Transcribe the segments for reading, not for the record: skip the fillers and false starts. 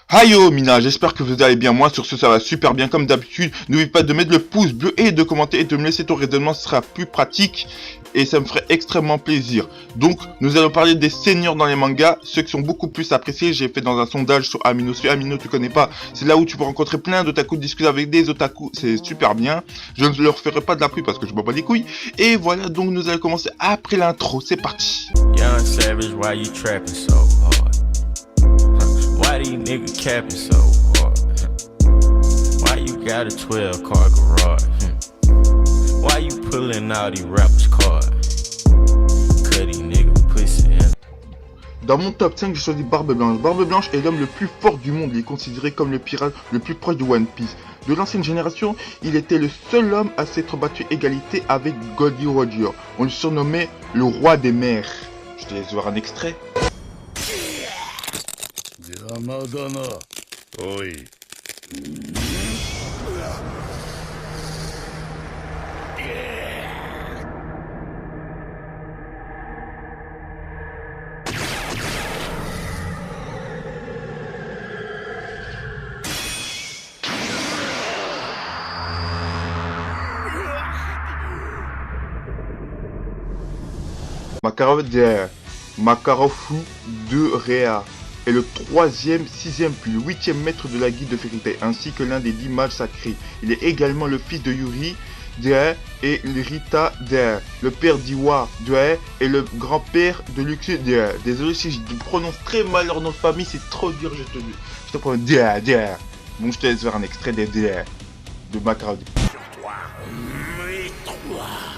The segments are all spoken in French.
Hi yo Mina, j'espère que vous allez bien, moi sur ce ça va super bien comme d'habitude. N'oublie pas de mettre le pouce bleu et de commenter et de me laisser ton raisonnement, ce sera plus pratique et ça me ferait extrêmement plaisir. Donc nous allons parler des seniors dans les mangas, ceux qui sont beaucoup plus appréciés. J'ai fait dans un sondage sur Amino, si Amino tu connais pas, c'est là où tu peux rencontrer plein d'otaku, discuter avec des otaku, c'est super bien. Je ne leur ferai pas de la pluie parce que je m'en bats les couilles. Et voilà, donc nous allons commencer après l'intro, c'est parti. Young Savage, why you trapping so hard? Why these niggas capping so hard? Why you got a 12-car garage? Why you pulling out these rappers' cards? Cause these niggas pussy in. Dans mon top 5, j'ai choisi Barbe Blanche. Barbe Blanche est l'homme le plus fort du monde. Il est considéré comme le pirate le plus proche de One Piece. De l'ancienne génération, il était le seul homme à s'être battu égalité avec Goldie Roger. On le surnommait le roi des mers. Je te laisse voir un extrait. 邪魔だなおい Makarofu de Rea est le 3e, 6e puis le 8e maître de la guilde de Fairy Tail, ainsi que l'un des 10 mages sacrés. Il est également le fils de Yuri Dea et Rita Dea, le père d'Iwa Dea et le grand-père de Luxu Dea. Désolé si je prononce très mal leur nom de famille, c'est trop dur, je te promets. Dea. Bon, je te laisse faire un extrait des Dea de Makarofu.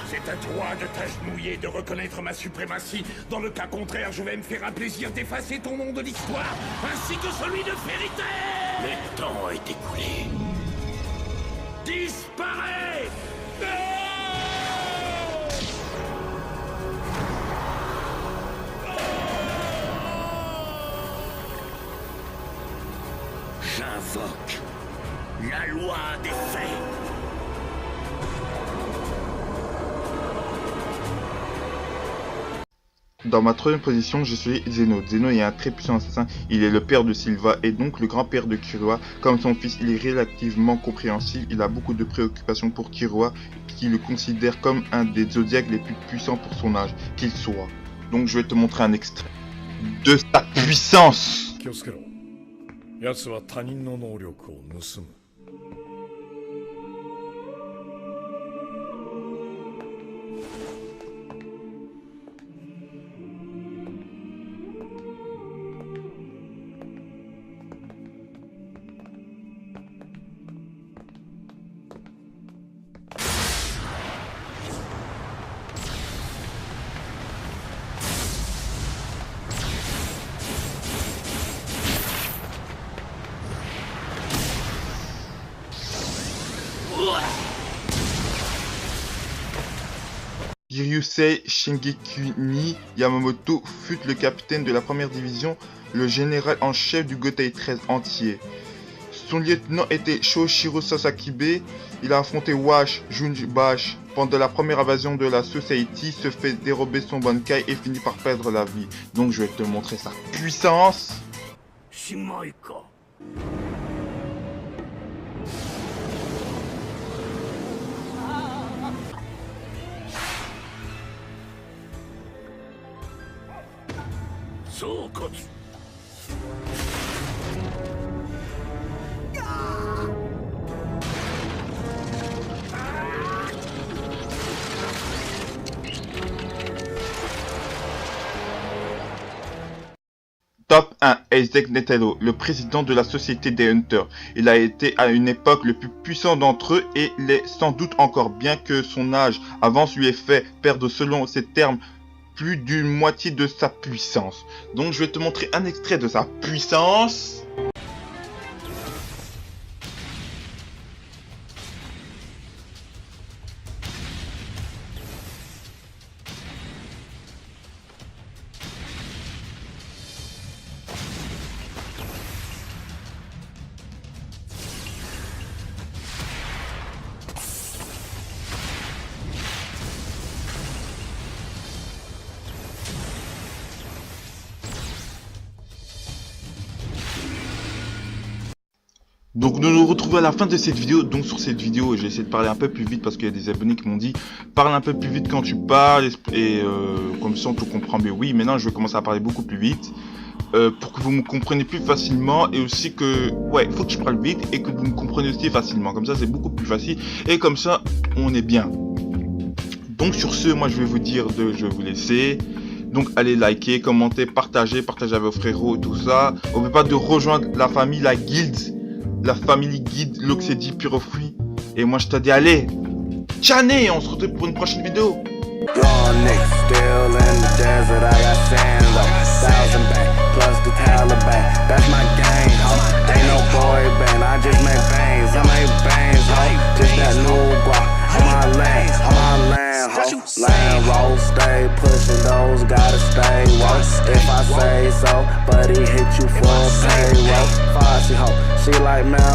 C'est à toi de t'agenouiller, de reconnaître ma suprématie. Dans le cas contraire, je vais me faire un plaisir d'effacer ton nom de l'histoire, ainsi que celui de Fairy Tail. Le temps est écoulé. Disparais! J'invoque la loi des faits. Dans ma 3e position, je suis Zeno. Zeno est un très puissant assassin. Il est le père de Silva et donc le grand-père de Killua. Comme son fils, il est relativement compréhensif. Il a beaucoup de préoccupations pour Killua, qui le considère comme un des zodiacs les plus puissants pour son âge qu'il soit. Donc je vais te montrer un extrait de sa puissance. 気をつけろ奴は他人の能力を盗む Ryusei Shingekuni Yamamoto fut le capitaine de la première division, le général en chef du Gotei 13 entier. Son lieutenant était Shoshiro Sasakibe. Il a affronté Wash Junbash pendant la première invasion de la Society, se fait dérober son Bankai et finit par perdre la vie. Donc je vais te montrer sa puissance. しまいか。総骨。Top 1, Isaac Netero, le président de la Société des Hunters. Il a été à une époque le plus puissant d'entre eux et l'est sans doute encore, bien que son âge avance lui ait fait perdre, selon ses termes, plus d'une moitié de sa puissance. Donc je vais te montrer un extrait de sa puissance. Donc nous nous retrouvons à la fin de cette vidéo. Donc sur cette vidéo, j'ai essayé de parler un peu plus vite parce qu'il y a des abonnés qui m'ont dit parle un peu plus vite quand tu parles et comme ça on te comprend mieux. Oui, maintenant je vais commencer à parler beaucoup plus vite pour que vous me compreniez plus facilement et aussi que ouais, il faut que je parle vite et que vous me compreniez aussi facilement. Comme ça c'est beaucoup plus facile et comme ça on est bien. Donc sur ce, moi je vais vous dire je vais vous laisser. Donc allez liker, commenter, partager à vos frérots et tout ça. N'oubliez pas de rejoindre la famille, la guilde. La famille guide l'Oxédie Purofui. Et moi je te dis allez, tchané, on se retrouve pour une prochaine vidéo. Land roll, stay pushing those, gotta stay woke. If I say so, but he hit you for a payroll. Foxy hoe, she like man.